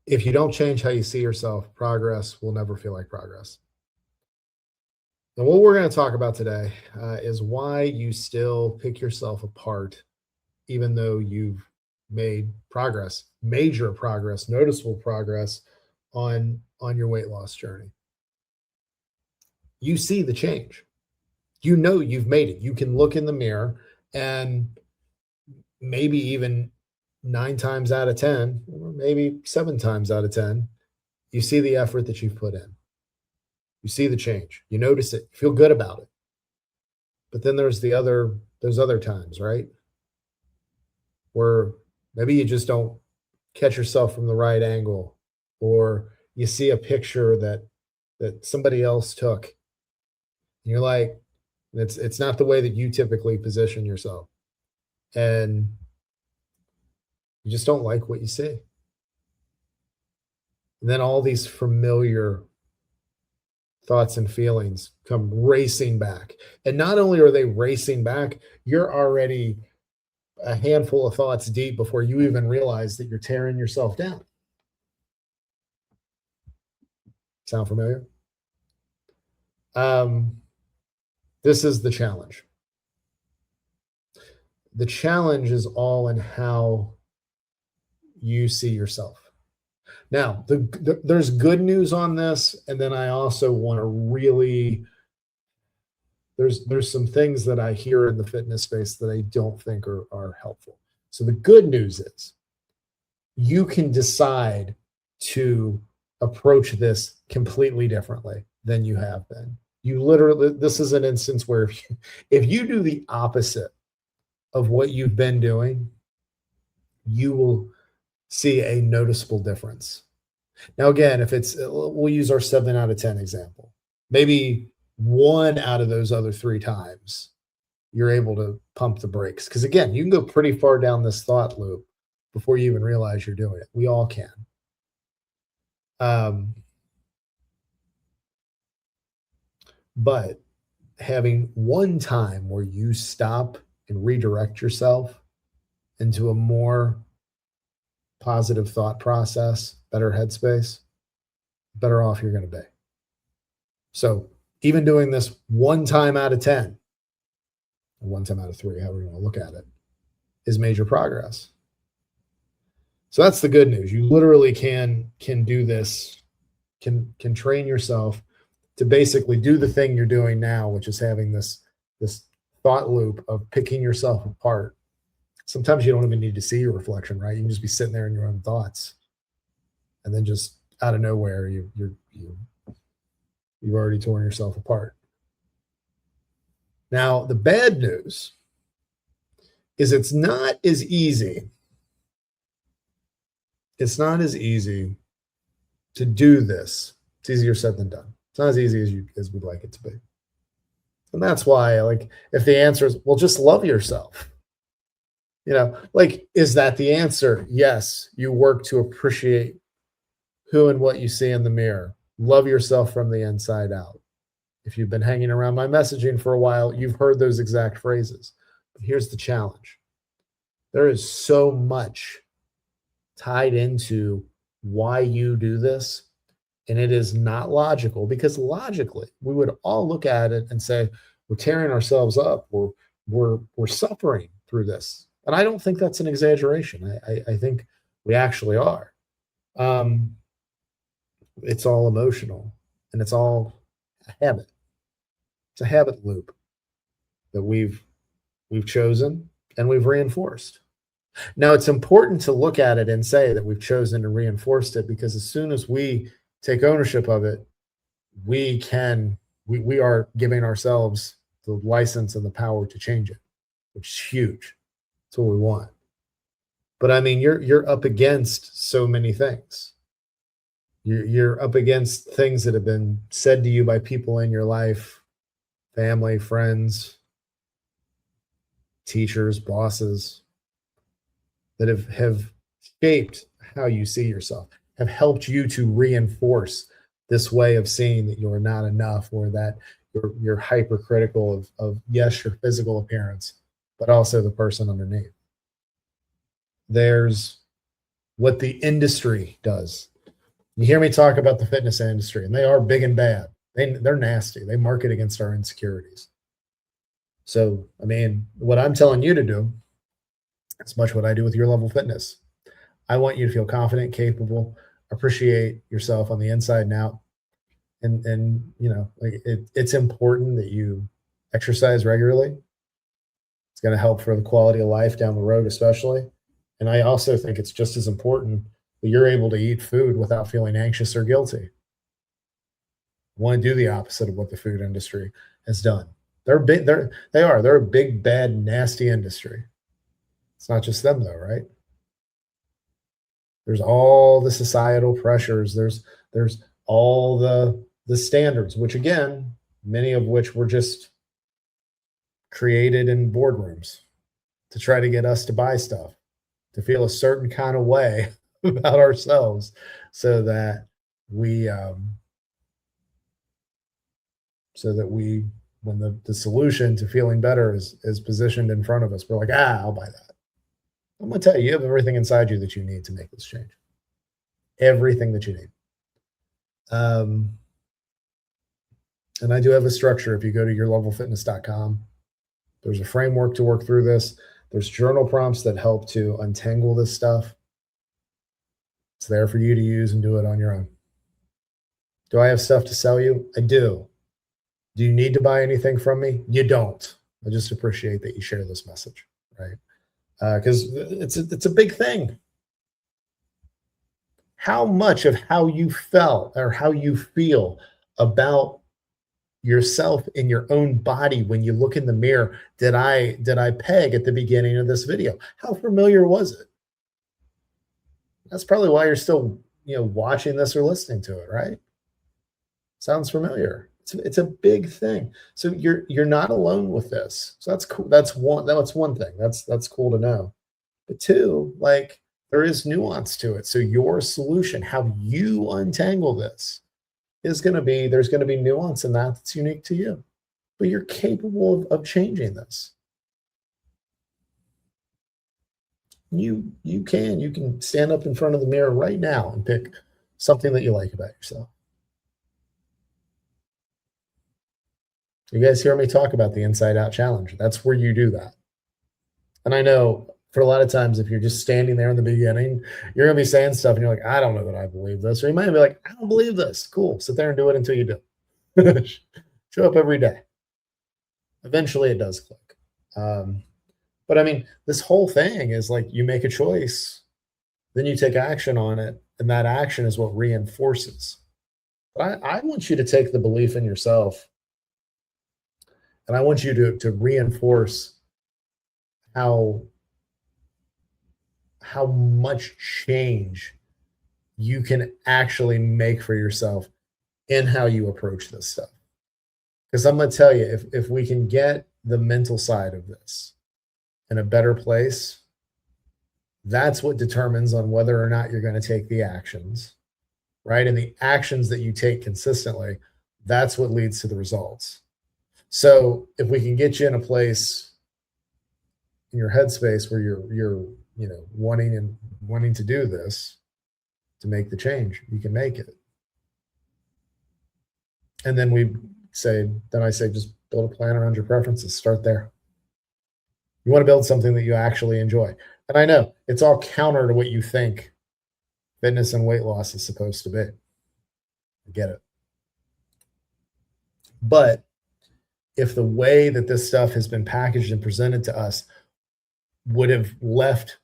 if you don't change how you see yourself, progress will never feel like progress. And what we're going to talk about today is why you still pick yourself apart, even though you've made progress, major progress, noticeable progress on your weight loss journey. You see the change. You know you've made it. You can look in the mirror and maybe even 9 times out of 10, or maybe 7 times out of 10, you see the effort that you've put in. You see the change. You notice it. You feel good about it. But then there's those other times, right? Where maybe you just don't catch yourself from the right angle, or you see a picture that somebody else took. And you're like, it's not the way that you typically position yourself. And you just don't like what you see. And then all these familiar thoughts and feelings come racing back. And not only are they racing back, you're already a handful of thoughts deep before you even realize that you're tearing yourself down. Sound familiar? This is the challenge. The challenge is all in how you see yourself. Now, there's good news on this, and then I also want to really there's some things that I hear in the fitness space that I don't think are helpful. So the good news is you can decide to approach this completely differently than you have been. You literally, this is an instance where if you do the opposite of what you've been doing, you will see a noticeable difference. Now, again, if we'll use our 7 out of 10 example. Maybe 1 out of those other 3 times, you're able to pump the brakes. Because again, you can go pretty far down this thought loop before you even realize you're doing it. We all can. But having one time where you stop and redirect yourself into a more positive thought process, better headspace, better off you're going to be. So even doing this 1 time out of 10, or 1 time out of 3, however you want to look at it, is major progress. So that's the good news. You literally can do this, can train yourself to basically do the thing you're doing now, which is having this thought loop of picking yourself apart. Sometimes you don't even need to see your reflection, right? You can just be sitting there in your own thoughts, and then just out of nowhere, you've already torn yourself apart. Now, the bad news is it's not as easy. It's not as easy to do this. It's easier said than done. It's not as easy as we'd like it to be. And that's why, like, if the answer is, well, just love yourself. Is that the answer? Yes, you work to appreciate who and what you see in the mirror. Love yourself from the inside out. If you've been hanging around my messaging for a while, you've heard those exact phrases. But here's the challenge. There is so much tied into why you do this, and it is not logical, because logically, we would all look at it and say, we're tearing ourselves up, we're suffering through this. And I don't think that's an exaggeration. I think we actually are. It's all emotional, and it's all a habit. It's a habit loop that we've chosen and we've reinforced. Now, it's important to look at it and say that we've chosen and reinforced it, because as soon as we take ownership of it, we are giving ourselves the license and the power to change it, which is huge. That's what we want. But I mean, you're up against so many things. You're up against things that have been said to you by people in your life, family, friends, teachers, bosses, that have shaped how you see yourself, have helped you to reinforce this way of seeing that you're not enough, or that you're hypercritical of yes, your physical appearance, but also the person underneath. There's what the industry does. You hear me talk about the fitness industry, and they are big and bad. They're nasty. They market against our insecurities. So, I mean, what I'm telling you to do is much what I do with your level fitness. I want you to feel confident, capable, appreciate yourself on the inside and out. And like it's important that you exercise regularly. It's going to help for the quality of life down the road, especially. And I also think it's just as important that you're able to eat food without feeling anxious or guilty. Want to do the opposite of what the food industry has done. They're big. They're a big, bad, nasty industry. It's not just them though, right? There's all the societal pressures. There's all the standards, which again, many of which were just created in boardrooms to try to get us to buy stuff, to feel a certain kind of way about ourselves, so that we when the solution to feeling better is positioned in front of us, we're like, I'll buy that. I'm gonna tell you, you have everything inside you that you need to make this change. Everything that you need. And I do have a structure. If you go to yourlevelfitness.com, there's a framework to work through this. There's journal prompts that help to untangle this stuff. It's there for you to use and do it on your own. Do I have stuff to sell you? I do. Do you need to buy anything from me? You don't. I just appreciate that you share this message, right? Because it's a big thing. How much of how you felt or how you feel about yourself in your own body when you look in the mirror did I peg at the beginning of this video? How familiar was it? That's probably why you're still watching this or listening to it, right? Sounds familiar. It's a big thing. So you're not alone with this. So that's cool. That's one thing. That's cool to know. But two, like, there is nuance to it. So your solution, how you untangle this, there's going to be nuance in that that's unique to you. But you're capable of changing this. You can stand up in front of the mirror right now and pick something that you like about yourself. You guys hear me talk about the Inside Out Challenge. That's where you do that. And I know for a lot of times, if you're just standing there in the beginning, you're going to be saying stuff and you're like, I don't know that I believe this. Or you might be like, I don't believe this. Cool. Sit there and do it until you do. Show up every day. Eventually it does click. But I mean, this whole thing is like, you make a choice, then you take action on it. And that action is what reinforces. But I want you to take the belief in yourself, and I want you to reinforce how much change you can actually make for yourself in how you approach this stuff. Because I'm going to tell you, if we can get the mental side of this in a better place, that's what determines on whether or not you're going to take the actions, right? And the actions that you take consistently, that's what leads to the results. So if we can get you in a place in your headspace where you're wanting to do this, to make the change, you can make it. And then I say, just build a plan around your preferences. Start there. You want to build something that you actually enjoy. And I know it's all counter to what you think fitness and weight loss is supposed to be. I get it. But if the way that this stuff has been packaged and presented to us would have left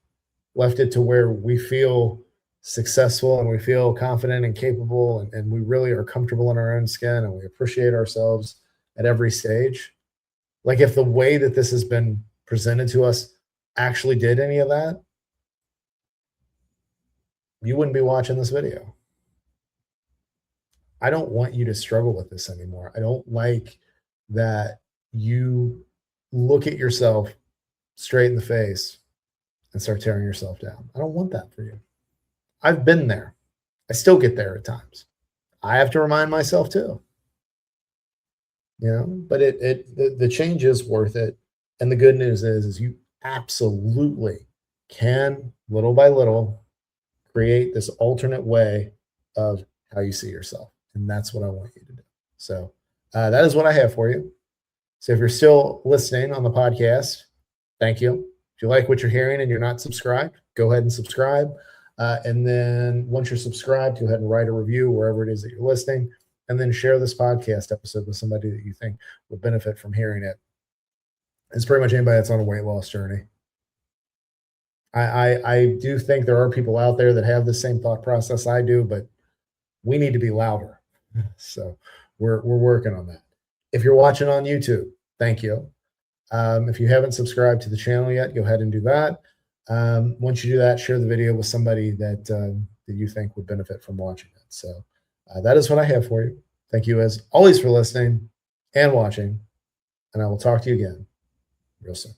it to where we feel successful and we feel confident and capable, and we really are comfortable in our own skin and we appreciate ourselves at every stage, like if the way that this has been presented to us actually did any of that, you wouldn't be watching this video. I don't want you to struggle with this anymore. I don't like that you look at yourself straight in the face and start tearing yourself down. I don't want that for you. I've been there. I still get there at times. I have to remind myself too. But the change is worth it. And the good news is you absolutely can, little by little, create this alternate way of how you see yourself. And that's what I want you to do. So that is what I have for you. So if you're still listening on the podcast, thank you. If you like what you're hearing and you're not subscribed, go ahead and subscribe. And then once you're subscribed, go ahead and write a review wherever it is that you're listening. And then share this podcast episode with somebody that you think would benefit from hearing it. It's pretty much anybody that's on a weight loss journey. I do think there are people out there that have the same thought process I do, but we need to be louder. So we're working on that. If you're watching on YouTube, thank you. If you haven't subscribed to the channel yet, go ahead and do that. Once you do that, share the video with somebody that that you think would benefit from watching it. So that is what I have for you. Thank you as always for listening and watching, and I will talk to you again real soon.